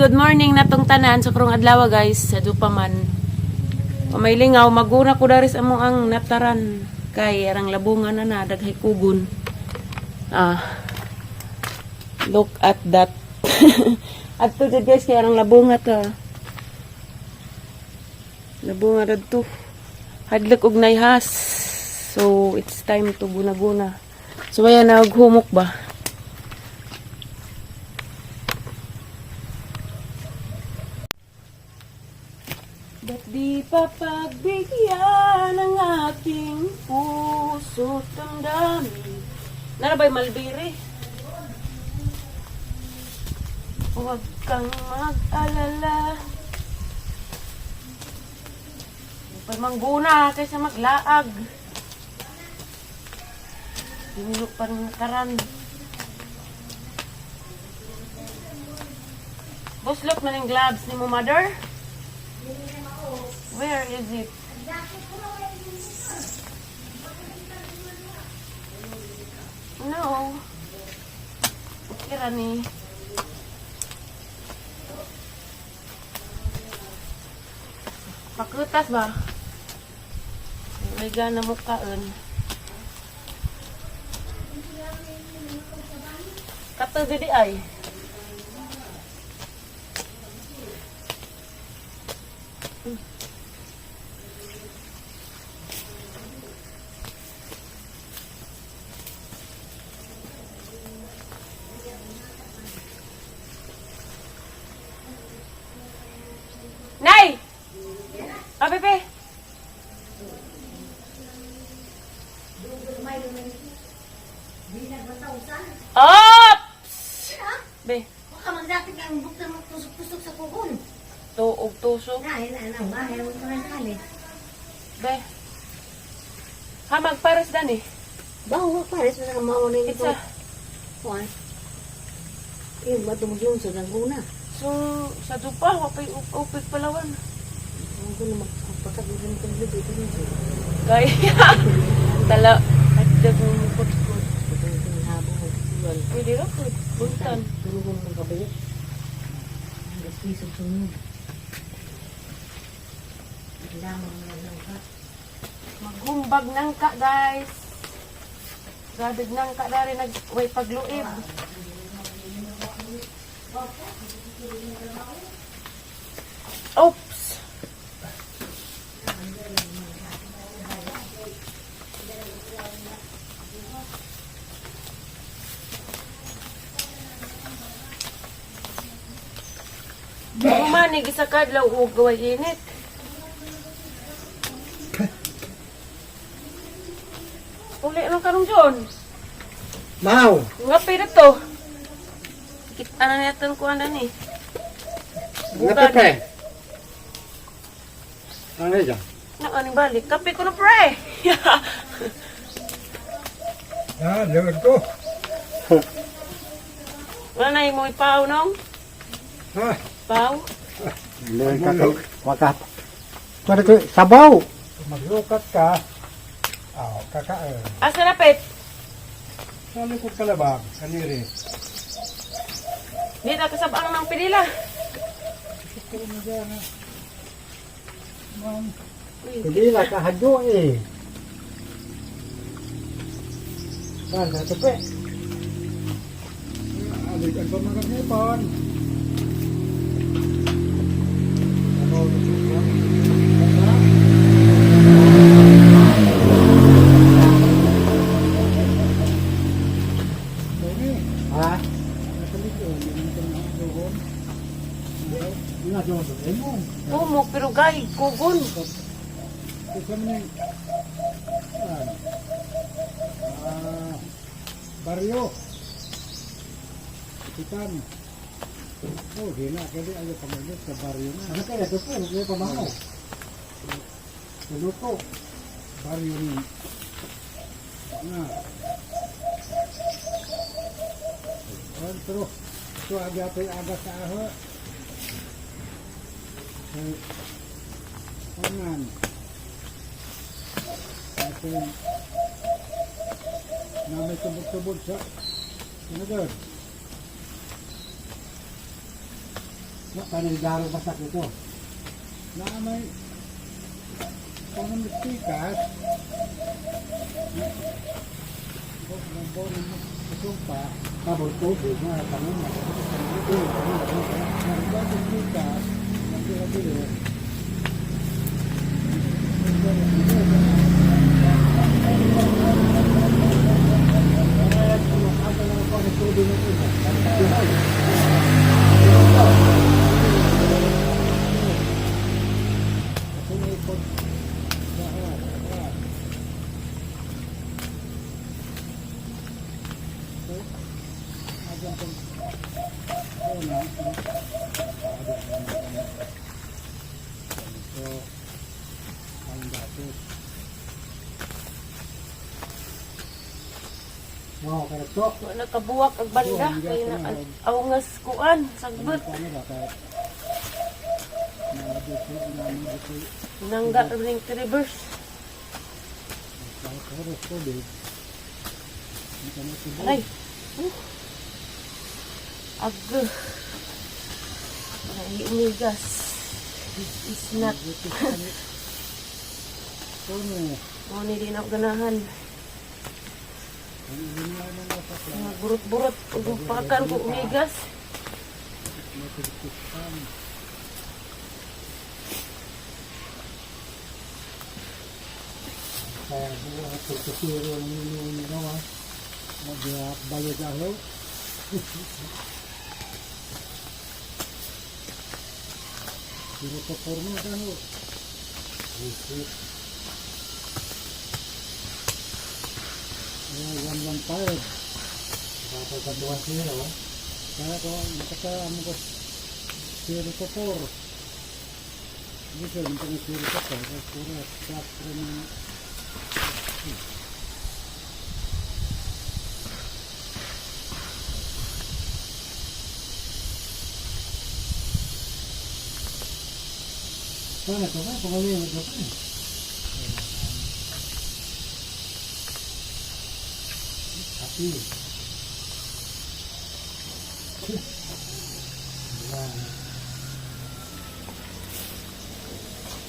good morning na tong tanan sa karong adlaw guys sa Dupaman. May lingaw maguna ko daris amo ang nataran kay arang labungan na daghay kugon. Look at that. Adto jud guys kay arang labunga ta. Labunga radto. Hadlak og nayhas. So it's time to guna-guna. So ayan naghumok ba? Ba't di pa pagbigyan ng aking puso't damdamin? Narabay malbiri. Huwag kang mag-alala. Huwag mangguna kaysa maglaag. Dinilok pa rin nakaran. Buslok na ng gloves ni mo, mother? Where is it? No. Kira ni. Pakutas ba? May gana mukaan. Kato di ay. Nay! Pepe! Ops! Be. Huwag ka magdating ang buksan mo tusok-tusok sa kuhon. Tuog tusok. Dahil ang bahay mo ito na sakali. Be. Ha, magpares dan eh. Bawa pares na naman mauna yung It's a... Kuhan. Yung bato mo yung sa guna. So, sa dupa, wapay upig palawan. Ang ko na magpapatagulan ko ng lubi. Kaya, tala, at dagang mukot-kot. Ito yung habong magsusuan. Pwede rin po, buntan. Tulungan mo kabalik. Ang gaspiso sunod. Lamang na lang ka. Maghumbag ng ka, guys. Gadag ng ka na rin nag-way pagluib. Oops! Manig isa kadlaw huwag gaway init. Uli anong karong John? Mau, Nga pira to. Kita na natin ko ano ni. ngapepe. Ano yan? Ano balik? Kape ko na pre. Lewat ko. Wala na yung mga ipaw nung? Ha? Paw? Lewat ka wakat. Pada ko sabaw. Maglukat ka. Kakak. Asa na pet? Sa likod kalabang, kaniri. Di na kasabang ng pinila. Hindi lah kahadyo eh. Kan, ngapepe. Adik ang pamangkapon. Pumok pero gay, kugon. Barrio. Ikan. Oh, hina kaya ayo pamangkap sa barrio na. Ano kaya ito po? Ano pamangkap? Luto. Barrio ni. Nah. Terus. Ito agak sa aho. Tangan. Atin. Na may tubod-tubod sa. Ano doon? Panigaro basak ito. Na may pangamistikas. Sumpa, kabel tubig na tangan. Ito, pangamistikas. Nanti-nanti. Wow, kaya to. Nakabuwak ang banda. Kaya na awangas kuan. Sagbot. Nangga ring reverse. Aray. Agah. Aray, umigas. Is not. Mo ni din ako ganahan. Mga burot-burot. Ug pakan ko umigas. Kaya buwa at pagkasiro ng inyong ginawa. Mag-bayad ako. Pero pa porno ka no. Ayan, 115. Kapagkaduan siya, oh. Kaya ko, nakakaamo ko 0-4. Dito, hindi ko na 0-4. Tapos pura, 4 na. Sana ito ba? Pangawin ito ba? Api. Ayan.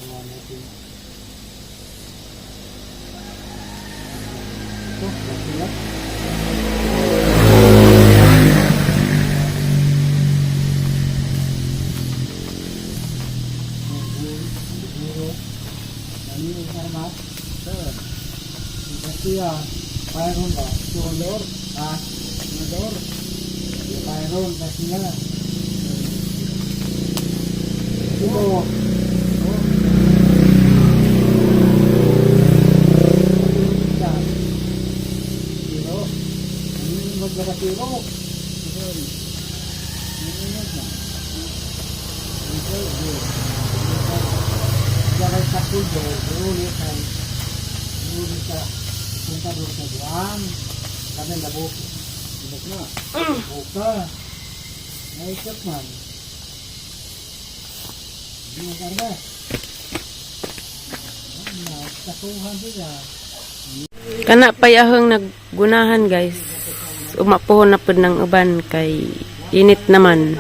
Ayan natin. Ito, nasilap. Iya, mayroon ba? Dolor? Dolor? Mayroon kasi na. Ito. Pero, ano maglakasiro? Jangan takut dulu, kan? Dulu ka. Punta doon sa buwan. Kami nabuk. Nabuk na. Buka. Naikot man. Hindi mo karga. Nagkasuhan sila. Kana payahang naggunahan guys. Umapuhon na pud ng uban kay init naman.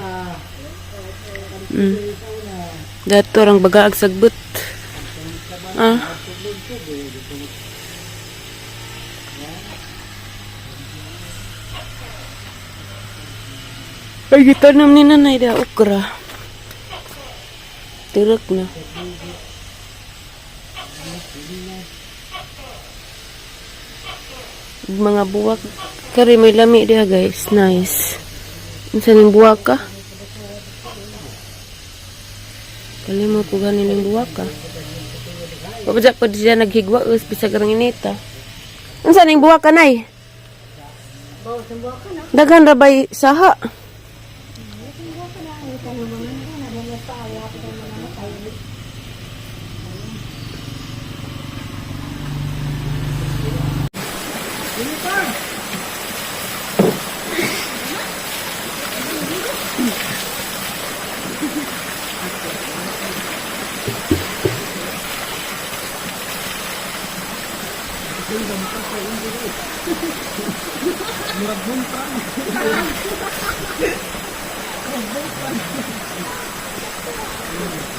Dato rang bagaag sagbot. Ay, gitanam ni nanay da okra. Tirok na. Mga buwak. Kari may lami dia guys. Nice. Unsa ning buwak ka? Kali mo po ganin ning buwak ka. Pabajak pa diya naghigwa us bisag rang inita. Unsa ning buwak ka nay? Daghan ra bay saha. No.